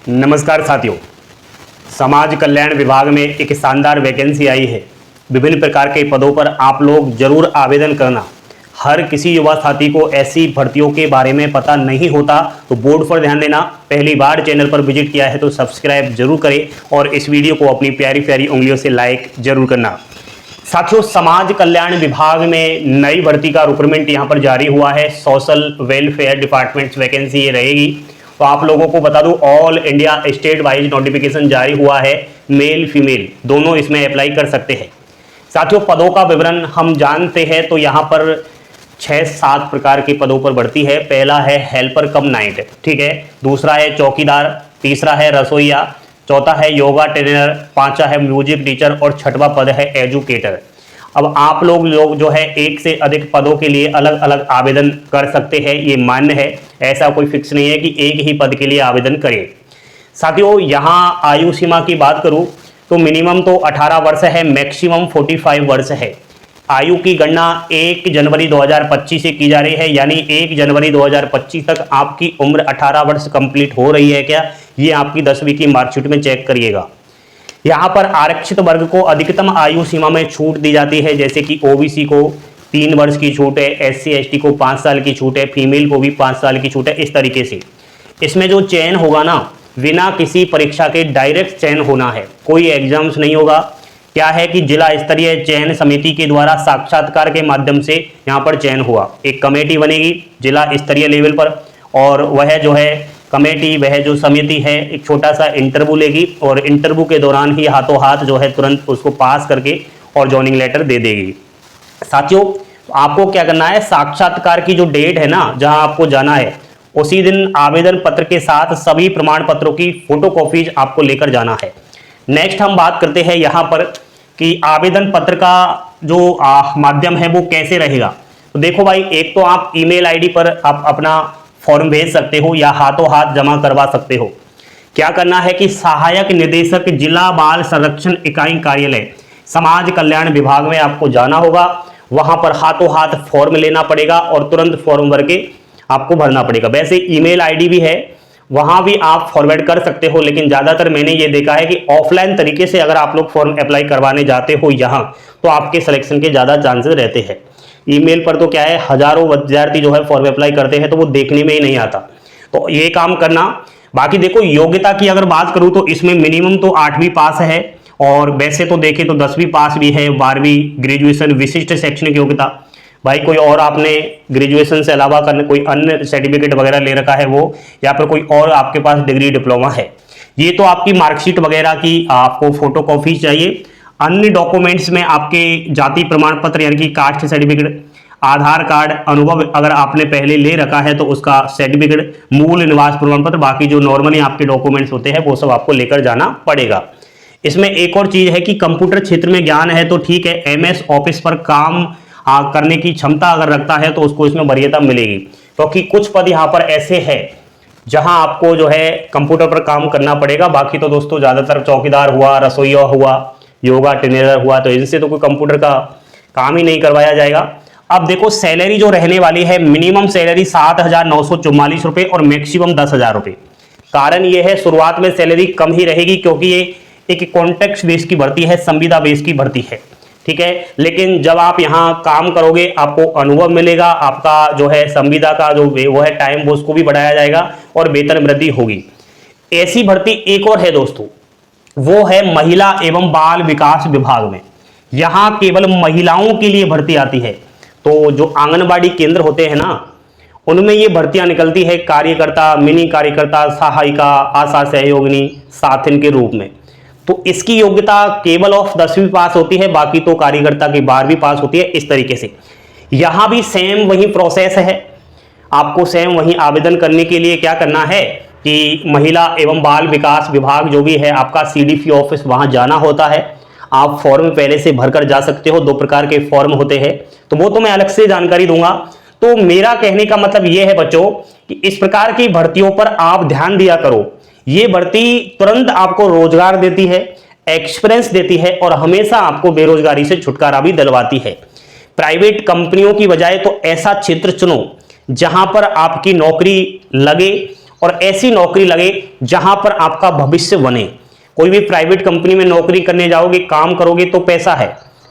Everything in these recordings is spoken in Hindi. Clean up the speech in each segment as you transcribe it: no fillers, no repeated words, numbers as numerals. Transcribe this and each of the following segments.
नमस्कार साथियों, समाज कल्याण विभाग में एक शानदार वैकेंसी आई है। विभिन्न प्रकार के पदों पर आप लोग जरूर आवेदन करना। हर किसी युवा साथी को ऐसी भर्तियों के बारे में पता नहीं होता, तो बोर्ड पर ध्यान देना। पहली बार चैनल पर विजिट किया है तो सब्सक्राइब जरूर करें और इस वीडियो को अपनी प्यारी प्यारी उंगलियों से लाइक जरूर करना। साथियों, समाज कल्याण विभाग में नई भर्ती का रिक्रूटमेंट यहाँ पर जारी हुआ है। सोशल वेलफेयर डिपार्टमेंट वैकेंसी ये रहेगी। तो आप लोगों को बता दूं, all India state wise notification जारी हुआ है। मेल फीमेल दोनों इसमें अप्लाई कर सकते हैं। साथियों, पदों का विवरण हम जानते हैं तो यहाँ पर 6-7 प्रकार के पदों पर भर्ती है। पहला है हेल्पर कम नाइट, ठीक है। दूसरा है चौकीदार, तीसरा है रसोईया, चौथा है योगा ट्रेनर, पांचवा है म्यूजिक टीचर और छठवां पद है एजुकेटर। अब आप लोग जो है एक से अधिक पदों के लिए अलग अलग आवेदन कर सकते हैं, ये मान्य है। ऐसा कोई फिक्स नहीं है कि एक ही पद के लिए आवेदन करें। साथियों, यहाँ आयु सीमा की बात करूं तो मिनिमम तो 18 वर्ष है, मैक्सिमम 45 वर्ष है। आयु की गणना 1 जनवरी 2025 से की जा रही है, यानी 1 जनवरी 2025 तक आपकी उम्र 18 वर्ष कंप्लीट हो रही है क्या, ये आपकी 10वीं की मार्कशीट में चेक करिएगा। यहाँ पर आरक्षित वर्ग को अधिकतम आयु सीमा में छूट दी जाती है, जैसे कि ओबीसी को 3 वर्ष की छूट है, एससी एसटी को 5 साल की छूट है, फीमेल को भी 5 साल की छूट है। इस तरीके से इसमें जो चयन होगा ना, बिना किसी परीक्षा के डायरेक्ट चयन होना है, कोई एग्जाम्स नहीं होगा। क्या है कि जिला स्तरीय चयन समिति के द्वारा साक्षात्कार के माध्यम से यहाँ पर चयन हुआ। एक कमेटी बनेगी जिला स्तरीय लेवल पर, और वह जो है कमेटी, वह जो समिति है, एक छोटा सा इंटरव्यू लेगी और इंटरव्यू के दौरान ही हाथों हाथ जो है तुरंत उसको पास करके और जॉइनिंग लेटर दे देगी। साथियों, आपको क्या करना है, साक्षात्कार की जो डेट है ना, जहां आपको जाना है, उसी दिन आवेदन पत्र के साथ सभी प्रमाण पत्रों की फोटोकॉपीज आपको लेकर जाना है। नेक्स्ट हम बात करते हैं यहाँ पर कि आवेदन पत्र का जो माध्यम है वो कैसे रहेगा। तो देखो भाई, एक तो आप ईमेल आईडी पर आप अपना फॉर्म भेज सकते हो या हाथों हाथ जमा करवा सकते हो। क्या करना है कि सहायक निदेशक जिला बाल संरक्षण इकाई कार्यालय समाज कल्याण विभाग में आपको जाना होगा। वहां पर हाथों हाथ फॉर्म लेना पड़ेगा और तुरंत फॉर्म भर के आपको भरना पड़ेगा। वैसे ईमेल आईडी भी है, वहां भी आप फॉरवर्ड कर सकते हो, लेकिन ज्यादातर मैंने ये देखा है कि ऑफलाइन तरीके से अगर आप लोग फॉर्म अप्लाई करवाने जाते हो यहाँ, तो आपके सिलेक्शन के ज्यादा चांसेस रहते हैं। ईमेल पर तो क्या है, हजारों विद्यार्थी जो है फॉर्म अप्लाई करते हैं तो वो देखने में ही नहीं आता, तो ये काम करना। बाकी देखो, योग्यता की अगर बात करूं तो इसमें मिनिमम तो 8वीं पास है, और वैसे तो देखें तो 10वीं पास भी है, 12वीं, ग्रेजुएशन, विशिष्ट शैक्षणिक योग्यता। भाई कोई और आपने ग्रेजुएशन से अलावा करने कोई अन्य सर्टिफिकेट वगैरह ले रखा है वो, या फिर कोई और आपके पास डिग्री डिप्लोमा है, ये तो आपकी मार्कशीट वगैरह की आपको फोटो कॉपी चाहिए। अन्य डॉक्यूमेंट्स में आपके जाति प्रमाण पत्र यानी कि कास्ट सर्टिफिकेट, आधार कार्ड, अनुभव अगर आपने पहले ले रखा है तो उसका सर्टिफिकेट, मूल निवास प्रमाण पत्र, बाकी जो नॉर्मली आपके डॉक्यूमेंट्स होते हैं वो सब आपको लेकर जाना पड़ेगा। इसमें एक और चीज है कि कंप्यूटर क्षेत्र में ज्ञान है तो ठीक है, एमएस ऑफिस पर काम करने की क्षमता अगर रखता है तो उसको इसमें वरीयता मिलेगी, क्योंकि कुछ पद यहाँ पर ऐसे हैं जहां आपको जो है कंप्यूटर पर काम करना पड़ेगा। बाकी तो दोस्तों ज्यादातर चौकीदार हुआ, रसोईया हुआ, योगा ट्रेनर हुआ, तो इनसे तो कोई कंप्यूटर का काम ही नहीं करवाया जाएगा। अब देखो, सैलरी जो रहने वाली है, मिनिमम सैलरी 7,944 रुपए और मैक्सिमम 10,000 रुपए। कारण ये है, शुरुआत में सैलरी कम ही रहेगी क्योंकि ये एक कॉन्टेक्स्ट बेस की भर्ती है, संविदा बेस की भर्ती है, ठीक है। लेकिन जब आप यहाँ काम करोगे आपको अनुभव मिलेगा, आपका जो है संविदा का जो वो है टाइम, वो उसको भी बढ़ाया जाएगा और वेतन वृद्धि होगी। ऐसी भर्ती एक और है दोस्तों, वो है महिला एवं बाल विकास विभाग में। यहाँ केवल महिलाओं के लिए भर्ती आती है। तो जो आंगनबाड़ी केंद्र होते हैं ना, उनमें ये भर्तियां निकलती है, कार्यकर्ता, मिनी कार्यकर्ता, सहायिका, आशा सहयोगिनी, साथिन के रूप में। तो इसकी योग्यता केवल ऑफ 10वीं पास होती है, बाकी तो कार्यकर्ता की 12वीं पास होती है। इस तरीके से यहां भी सेम वही प्रोसेस है। आपको सेम वही आवेदन करने के लिए क्या करना है कि महिला एवं बाल विकास विभाग जो भी है आपका सीडीपी ऑफिस, वहां जाना होता है। आप फॉर्म पहले से भरकर जा सकते हो, 2 प्रकार के फॉर्म होते हैं, तो वो तो मैं अलग से जानकारी दूंगा। तो मेरा कहने का मतलब ये है बच्चों कि इस प्रकार की भर्तियों पर आप ध्यान दिया करो। ये भर्ती तुरंत आपको रोजगार देती है, एक्सपीरियंस देती है और हमेशा आपको बेरोजगारी से छुटकारा भी दिलवाती है। प्राइवेट कंपनियों की बजाय तो ऐसा क्षेत्र चुनो जहां पर आपकी नौकरी लगे और ऐसी नौकरी लगे जहां पर आपका भविष्य बने। कोई भी प्राइवेट कंपनी में नौकरी करने जाओगे, काम करोगे तो पैसा है,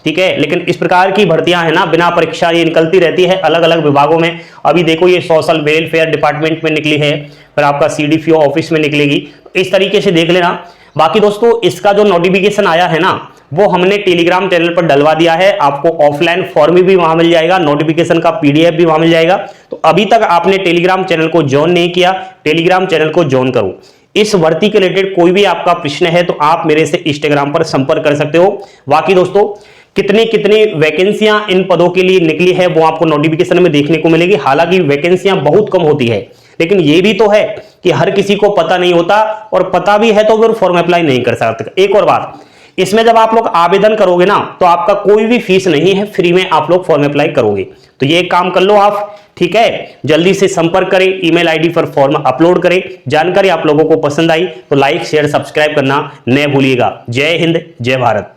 ठीक है, लेकिन इस प्रकार की भर्तियां है ना बिना परीक्षा ये निकलती रहती है अलग अलग विभागों में। अभी देखो ये सोशल वेलफेयर डिपार्टमेंट में निकली है, फिर आपका सीडीपीओ ऑफिस में निकलेगी, इस तरीके से देख लेना। बाकी दोस्तों इसका जो नोटिफिकेशन आया है ना वो हमने टेलीग्राम चैनल पर डलवा दिया है, आपको ऑफलाइन फॉर्म भी वहां मिल जाएगा, नोटिफिकेशन का पीडीएफ भी वहां मिल जाएगा। तो अभी तक आपने टेलीग्राम चैनल को ज्वाइन नहीं किया, टेलीग्राम चैनल को ज्वाइन करो। इस भर्ती के रिलेटेड कोई भी आपका प्रश्न है तो आप मेरे से इंस्टाग्राम पर संपर्क कर सकते हो। बाकी दोस्तों कितनी कितनी वैकेंसियां इन पदों के लिए निकली है वो आपको नोटिफिकेशन में देखने को मिलेगी। हालांकि वैकेंसियां बहुत कम होती है, लेकिन ये भी तो है कि हर किसी को पता नहीं होता, और पता भी है तो फिर फॉर्म अप्लाई नहीं कर सकते। एक और बात, इसमें जब आप लोग आवेदन करोगे ना तो आपका कोई भी फीस नहीं है, फ्री में आप लोग फॉर्म अप्लाई करोगे। तो ये काम कर लो आप, ठीक है। जल्दी से संपर्क करें, ईमेल आईडी पर फॉर्म अपलोड करें। जानकारी आप लोगों को पसंद आई तो लाइक शेयर सब्सक्राइब करना न भूलिएगा। जय हिंद, जय भारत।